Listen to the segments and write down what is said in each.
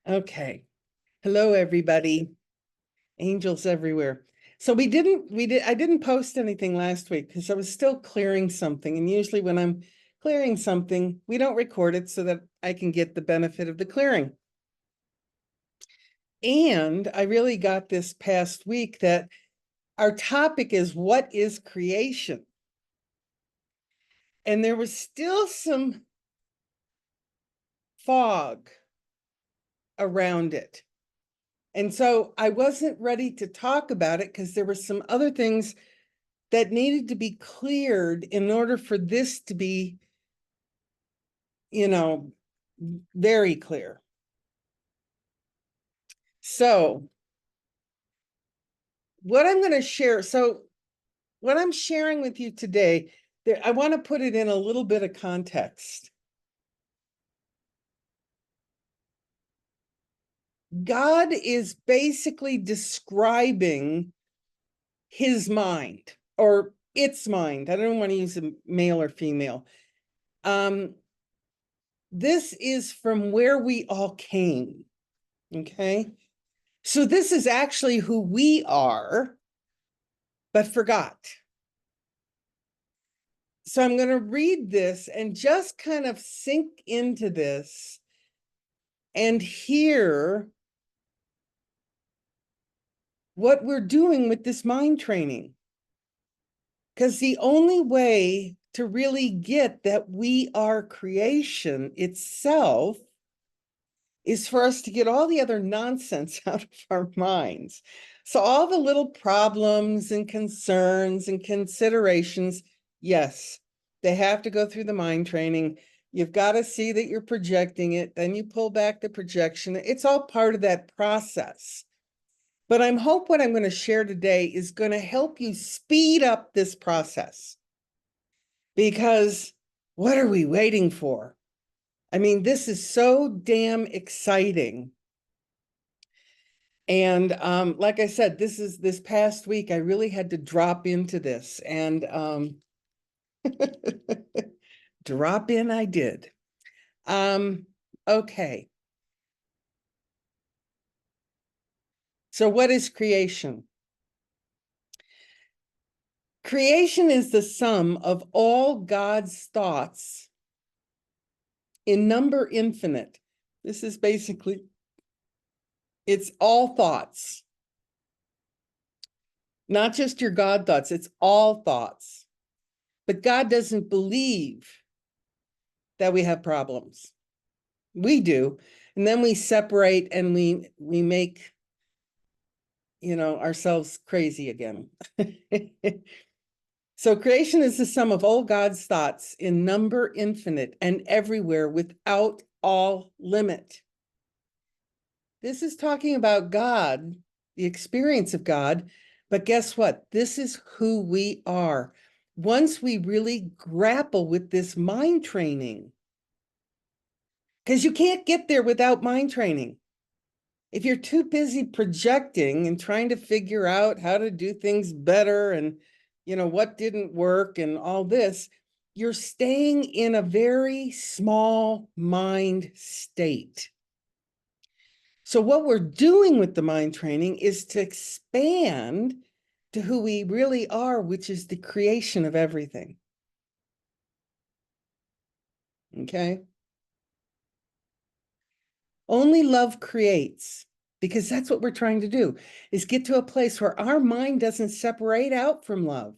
Okay. Hello, everybody. Angels everywhere. So I didn't post anything last week because I was still clearing something. And usually when I'm clearing something, we don't record it so that I can get the benefit of the clearing. And I really got this past week that our topic is, what is creation? And there was still some fog around it. And so I wasn't ready to talk about it because there were some other things that needed to be cleared in order for this to be, very clear. So what I'm going to share, what I'm sharing with you today, I want to put it in a little bit of context. God is basically describing his mind or its mind. I don't want to use a male or female. This is from where we all came, okay? So this is actually who we are, but forgot. So I'm going to read this and just kind of sink into this and hear what we're doing with this mind training. Because the only way to really get that we are creation itself is for us to get all the other nonsense out of our minds. So all the little problems and concerns and considerations, yes, they have to go through the mind training. You've got to see that you're projecting it. Then you pull back the projection. It's all part of that process. But I hope what I'm going to share today is going to help you speed up this process. Because what are we waiting for? I mean, this is so damn exciting. And like I said, this past week, I really had to drop into this, and drop in I did. Okay. So what is creation? Creation is the sum of all God's thoughts in number infinite. This is basically, it's all thoughts. Not just your God thoughts, it's all thoughts. But God doesn't believe that we have problems. We do. And then we separate and we make, ourselves crazy again. So creation is the sum of all God's thoughts in number infinite and everywhere without all limit. This is talking about God, the experience of God. But guess what? This is who we are. Once we really grapple with this mind training, because you can't get there without mind training. If you're too busy projecting and trying to figure out how to do things better and, what didn't work and all this, you're staying in a very small mind state. So what we're doing with the mind training is to expand to who we really are, which is the creation of everything. Okay? Only love creates, because that's what we're trying to do, is get to a place where our mind doesn't separate out from love.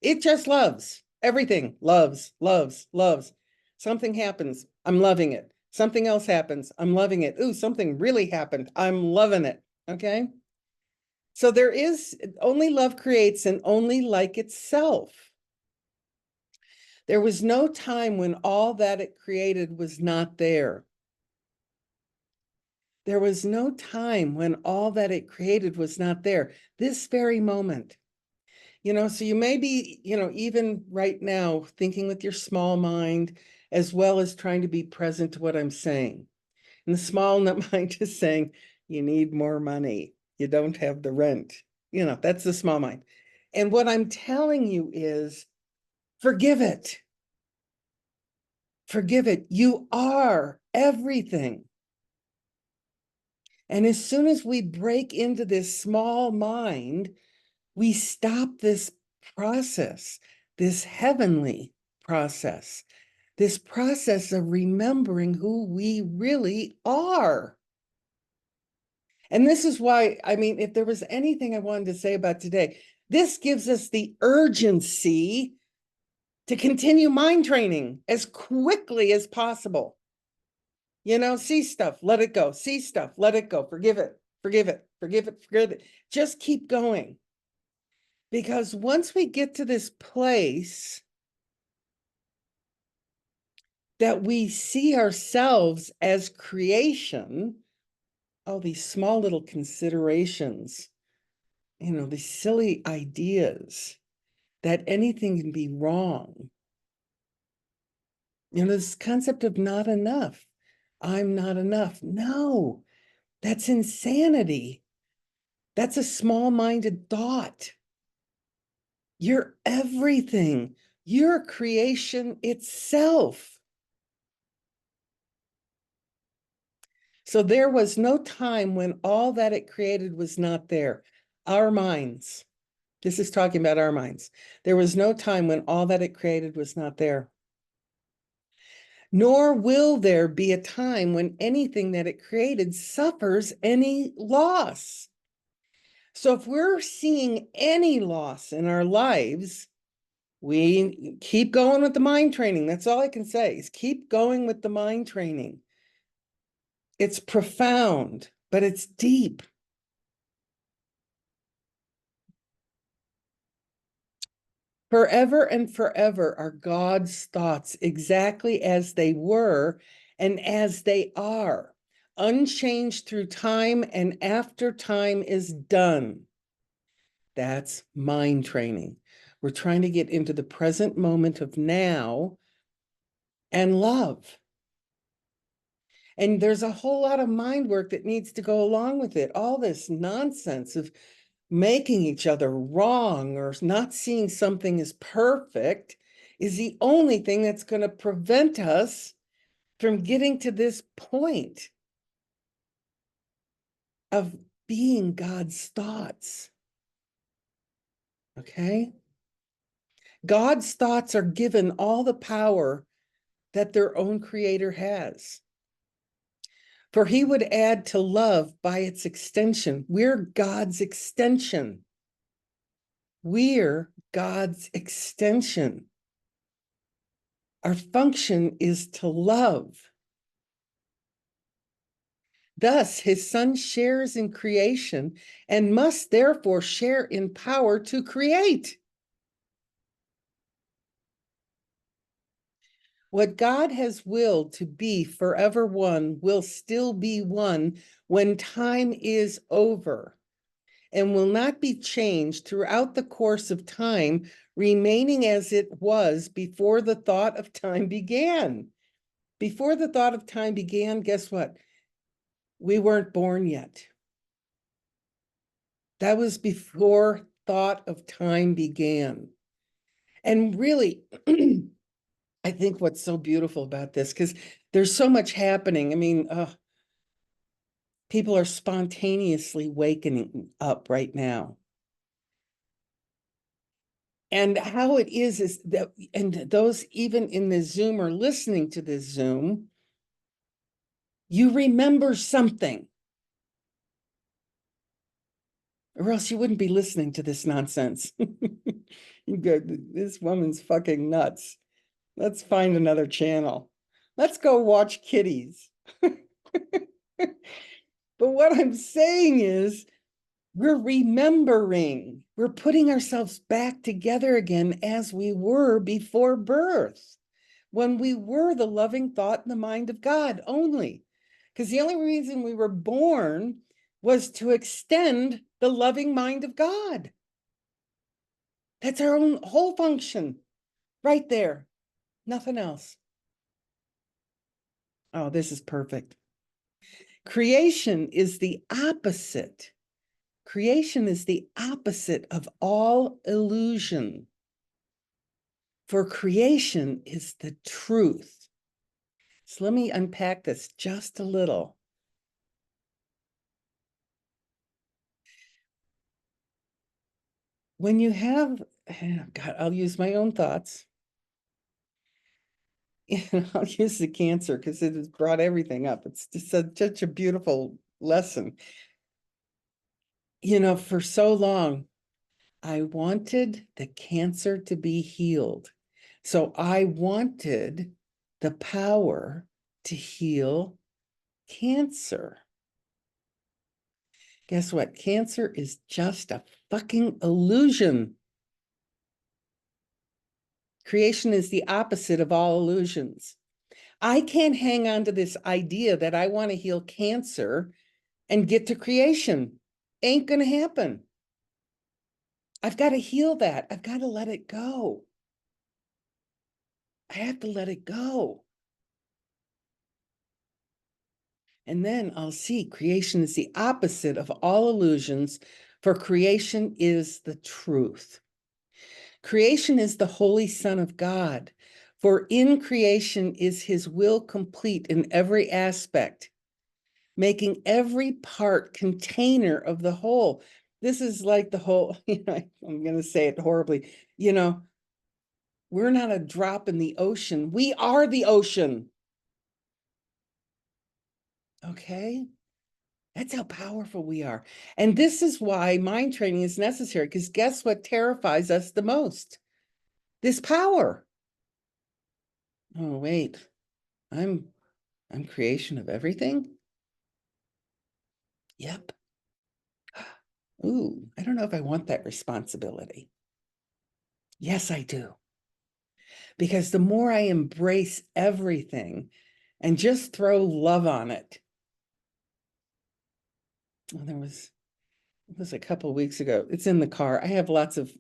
It just loves everything, loves, loves, loves. Something happens, I'm loving it. Something else happens, I'm loving it. Ooh, something really happened, I'm loving it. Okay? So there is only love creates and only like itself. There was no time when all that it created was not there. There was no time when all that it created was not there. This very moment. So you may be, even right now, thinking with your small mind, as well as trying to be present to what I'm saying. And the small mind is saying, you need more money. You don't have the rent. That's the small mind. And what I'm telling you is, forgive it. Forgive it. You are everything. And as soon as we break into this small mind, we stop this process, this heavenly process, this process of remembering who we really are. And this is why, I mean, if there was anything I wanted to say about today, this gives us the urgency to continue mind training as quickly as possible. You know, see stuff, let it go. See stuff, let it go. Forgive it, forgive it, forgive it, forgive it. Just keep going. Because once we get to this place that we see ourselves as creation, all these small little considerations, you know, these silly ideas that anything can be wrong. You know, this concept of not enough. I'm not enough. No, that's insanity. That's a small-minded thought. You're everything. You're creation itself. So there was no time when all that it created was not there. Our minds. This is talking about our minds. There was no time when all that it created was not there. Nor will there be a time when anything that it created suffers any loss. So if we're seeing any loss in our lives, we keep going with the mind training. That's all I can say is keep going with the mind training. It's profound, but it's deep. Forever and forever are God's thoughts exactly as they were and as they are, unchanged through time and after time is done. That's mind training. We're trying to get into the present moment of now and love. And there's a whole lot of mind work that needs to go along with it. All this nonsense of making each other wrong or not seeing something as perfect is the only thing that's going to prevent us from getting to this point of being God's thoughts. Okay? God's thoughts are given all the power that their own creator has. For he would add to love by its extension. We're God's extension. We're God's extension. Our function is to love. Thus, his son shares in creation and must therefore share in power to create. What God has willed to be forever one will still be one when time is over and will not be changed throughout the course of time, remaining as it was before the thought of time began. Before the thought of time began, guess what? We weren't born yet. That was before thought of time began. And really, I think what's so beautiful about this, because there's so much happening. I mean, people are spontaneously waking up right now. And how it is that, and those even in the Zoom or listening to this Zoom, you remember something, or else you wouldn't be listening to this nonsense. You go, this woman's fucking nuts. Let's find another channel. Let's go watch kitties. But what I'm saying is, we're remembering, we're putting ourselves back together again as we were before birth, when we were the loving thought in the mind of God only. Because the only reason we were born was to extend the loving mind of God. That's our own whole function right there. Nothing else. Oh, this is perfect. Creation is the opposite. Creation is the opposite of all illusion. For creation is the truth. So let me unpack this just a little. When you have, God, I'll use my own thoughts. I'll use the cancer because it has brought everything up. It's just such a beautiful lesson. For so long, I wanted the cancer to be healed. So I wanted the power to heal cancer. Guess what? Cancer is just a fucking illusion. Creation is the opposite of all illusions. I can't hang on to this idea that I want to heal cancer and get to creation. Ain't going to happen. I've got to heal that. I've got to let it go. I have to let it go. And then I'll see creation is the opposite of all illusions, for creation is the truth. Creation is the Holy Son of God, for in creation is his will complete in every aspect, making every part container of the whole. This is like the whole, I'm going to say it horribly, we're not a drop in the ocean. We are the ocean. Okay? That's how powerful we are. And this is why mind training is necessary, because guess what terrifies us the most? This power. Oh, wait. I'm creation of everything? Yep. Ooh, I don't know if I want that responsibility. Yes, I do. Because the more I embrace everything and just throw love on it. Well, it was a couple of weeks ago. It's in the car. I have lots of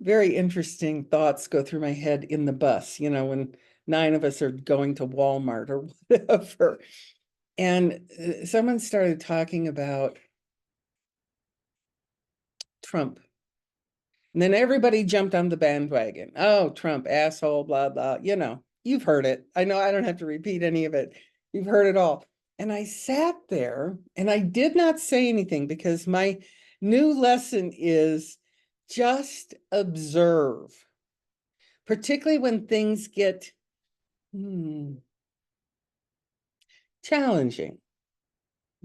very interesting thoughts go through my head in the bus, when 9 of us are going to Walmart or whatever. And someone started talking about Trump. And then everybody jumped on the bandwagon. Oh, Trump, asshole, blah, blah. You've heard it. I know I don't have to repeat any of it. You've heard it all. And I sat there and I did not say anything because my new lesson is just observe, particularly when things get challenging.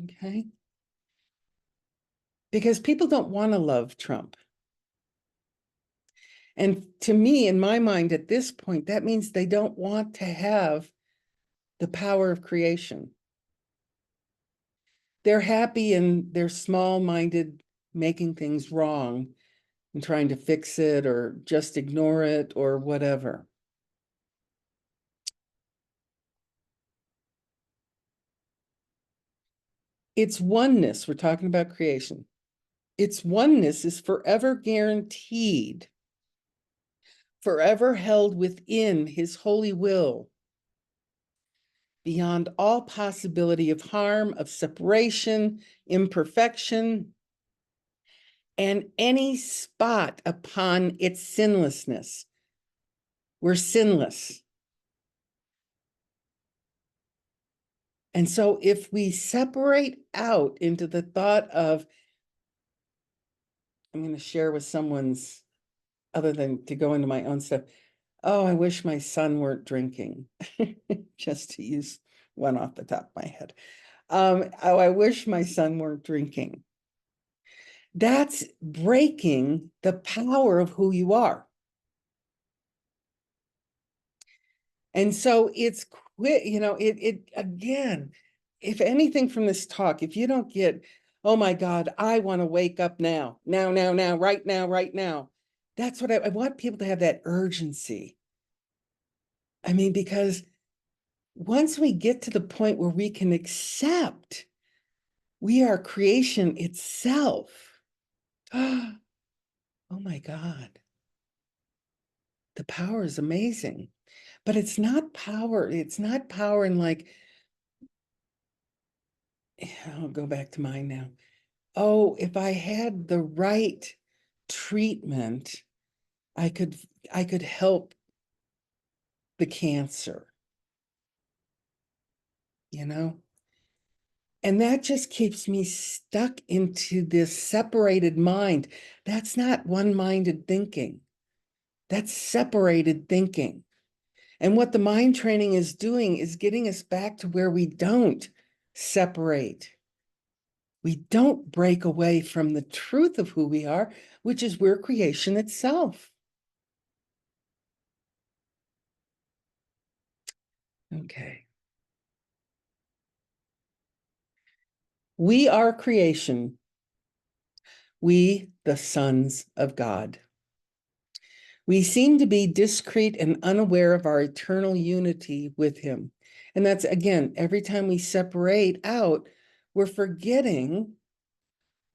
Okay. Because people don't want to love Trump. And to me, in my mind, at this point, that means they don't want to have the power of creation. They're happy in their small-minded making things wrong and trying to fix it or just ignore it or whatever. Its oneness, we're talking about creation. Its oneness is forever guaranteed, forever held within his holy will, beyond all possibility of harm, of separation, imperfection, and any spot upon its sinlessness. We're sinless. And so if we separate out into the thought of, I'm going to share with someone's, other than to go into my own stuff, oh, I wish my son weren't drinking, just to use one off the top of my head. Oh, I wish my son weren't drinking. That's breaking the power of who you are. And so it's quit, it again, if anything from this talk, if you don't get, oh my God, I want to wake up now, right now. That's what I want people to have, that urgency. I mean, because once we get to the point where we can accept we are creation itself, oh my God, the power is amazing. But it's not power. It's not power in like, I'll go back to mine now. Oh, if I had the right treatment, I could help the cancer. you know? And that just keeps me stuck into this separated mind. That's not one-minded thinking. That's separated thinking. And what the mind training is doing is getting us back to where we don't separate. We don't break away from the truth of who we are, which is we're creation itself. Okay. We are creation. We, the sons of God. We seem to be discrete and unaware of our eternal unity with him. And that's, again, every time we separate out, we're forgetting,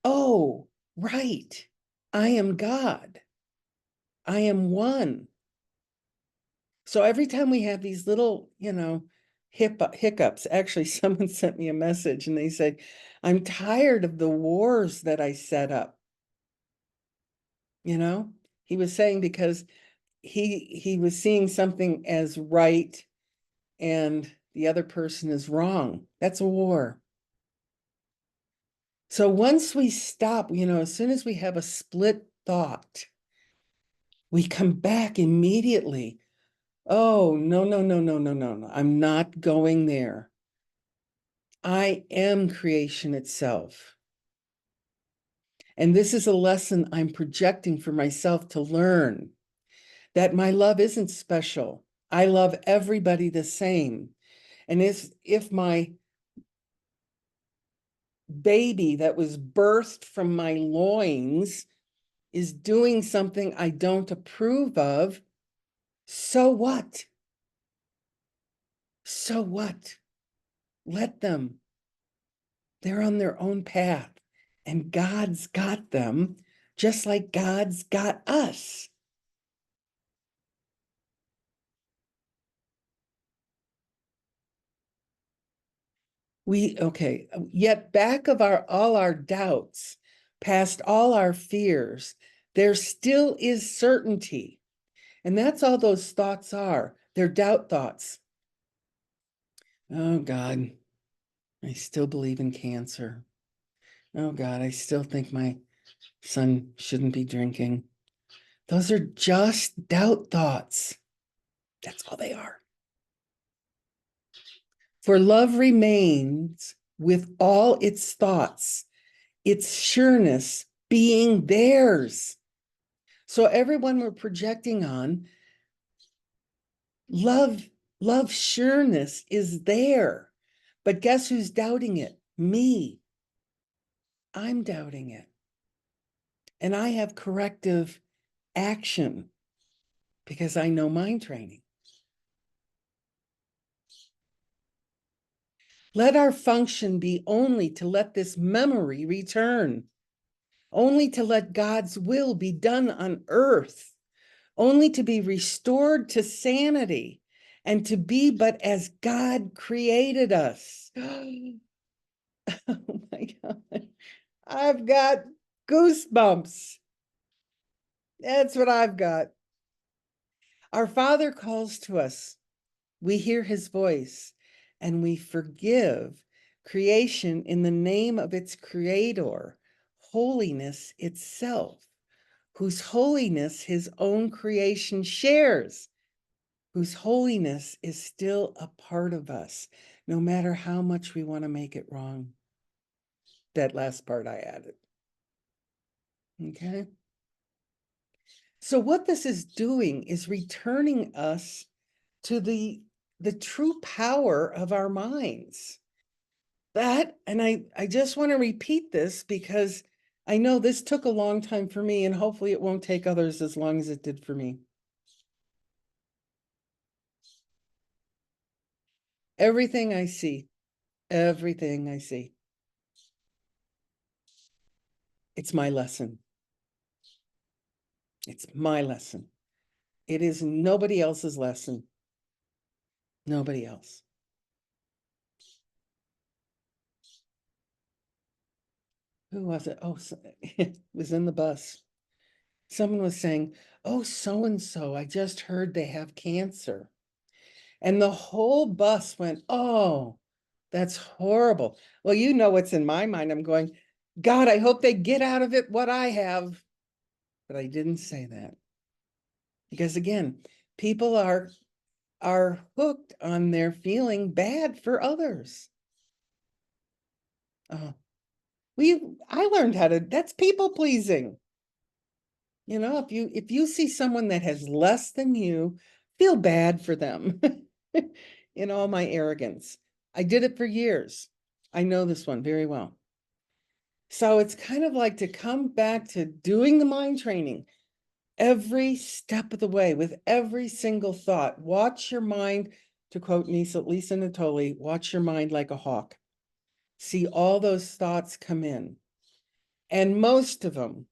oh, right, I am God. I am one. So every time we have these little, hiccups, actually, someone sent me a message and they said, I'm tired of the wars that I set up. He was saying because he was seeing something as right and the other person is wrong. That's a war. So once we stop, as soon as we have a split thought, we come back immediately. Oh, no, no, no, no, no, no, no. I'm not going there. I am creation itself. And this is a lesson I'm projecting for myself to learn, that my love isn't special. I love everybody the same. And if my baby that was birthed from my loins is doing something I don't approve of, so what? So what? Let them. They're on their own path, and God's got them just like God's got us. Yet back of all our doubts, past all our fears, there still is certainty. And that's all those thoughts are. They're doubt thoughts. Oh God, I still believe in cancer. Oh God, I still think my son shouldn't be drinking. Those are just doubt thoughts. That's all they are. For love remains with all its thoughts, its sureness being theirs. So everyone we're projecting on, love sureness is there. But guess who's doubting it? Me. I'm doubting it. And I have corrective action because I know mind training. Let our function be only to let this memory return, only to let God's will be done on earth, only to be restored to sanity and to be but as God created us. Oh my God. I've got goosebumps. That's what I've got. Our Father calls to us. We hear his voice and we forgive creation in the name of its creator, holiness itself, whose holiness his own creation shares, whose holiness is still a part of us, no matter how much we want to make it wrong. That last part I added. Okay. So what this is doing is returning us to the true power of our minds. And I just want to repeat this because I know this took a long time for me, and hopefully it won't take others as long as it did for me. Everything I see, it's my lesson. It's my lesson. It is nobody else's lesson. Nobody else. Who was it? Oh, it was in the bus. Someone was saying, oh, so-and-so, I just heard they have cancer. And the whole bus went, oh. That's horrible. Well, you know what's in my mind. I'm going, God, I hope they get out of it what I have. But I didn't say that. Because again, people are hooked on their feeling bad for others. Oh, I learned how to, that's people pleasing. You know, if you see someone that has less than you, feel bad for them. In all my arrogance. I did it for years. I know this one very well. So it's kind of like to come back to doing the mind training every step of the way with every single thought. Watch your mind, to quote Lisa Natoli, watch your mind like a hawk. See all those thoughts come in. And most of them,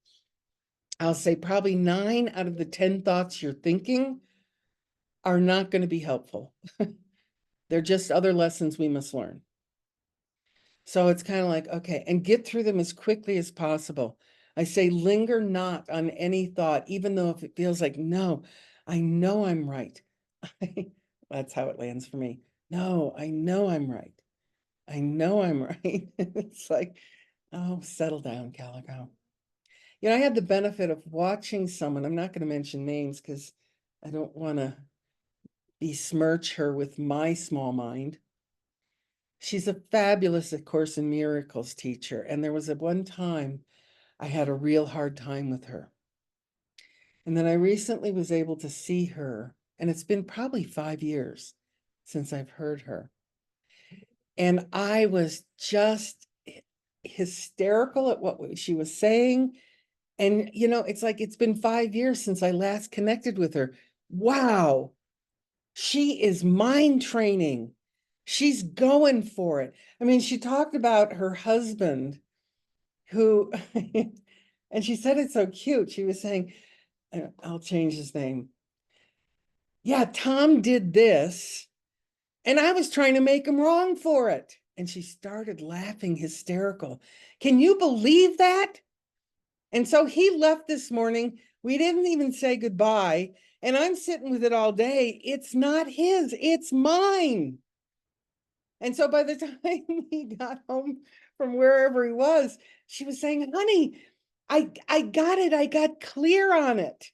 I'll say probably 9 out of the 10 thoughts you're thinking are not going to be helpful. They're just other lessons we must learn. So it's kind of like, okay, and get through them as quickly as possible. I say linger not on any thought, even though if it feels like, no, I know I'm right. That's how it lands for me. No, I know I'm right. I know I'm right. It's like, oh, settle down, Calico. You know, I had the benefit of watching someone, I'm not going to mention names because I don't want to besmirch her with my small mind. She's a fabulous A Course in Miracles teacher. And there was one time I had a real hard time with her. And then I recently was able to see her, and it's been probably 5 years since I've heard her. And I was just hysterical at what she was saying. And, you know, it's like, it's been 5 years since I last connected with her. Wow. She is mind training. She's going for it. I mean, she talked about her husband who, and she said it so cute. She was saying, I'll change his name. Yeah, Tom did this, and I was trying to make him wrong for it. And she started laughing hysterical. Can you believe that? And so he left this morning. We didn't even say goodbye. And I'm sitting with it all day. It's not his, it's mine. And so by the time he got home from wherever he was, she was saying, honey, I got it. I got clear on it.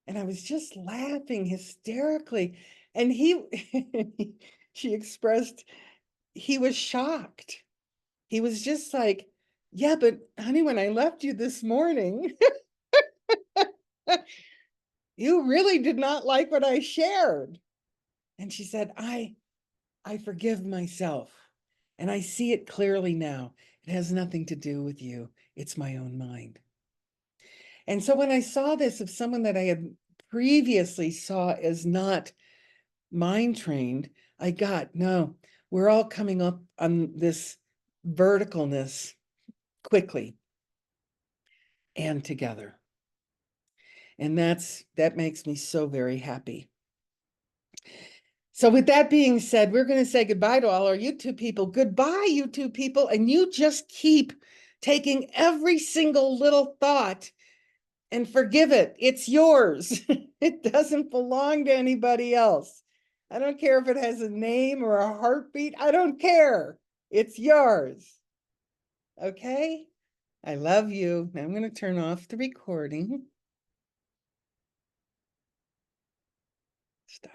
And I was just laughing hysterically. And she expressed, he was shocked. He was just like, yeah, but honey, when I left you this morning, you really did not like what I shared. And she said, I forgive myself. And I see it clearly now. It has nothing to do with you. It's my own mind. And so when I saw this of someone that I had previously saw as not mind trained, I got, no, we're all coming up on this verticalness quickly and together. And that makes me so very happy. So with that being said, we're going to say goodbye to all our YouTube people. Goodbye, YouTube people. And you just keep taking every single little thought and forgive it. It's yours. It doesn't belong to anybody else. I don't care if it has a name or a heartbeat. I don't care. It's yours. Okay? I love you. Now I'm going to turn off the recording.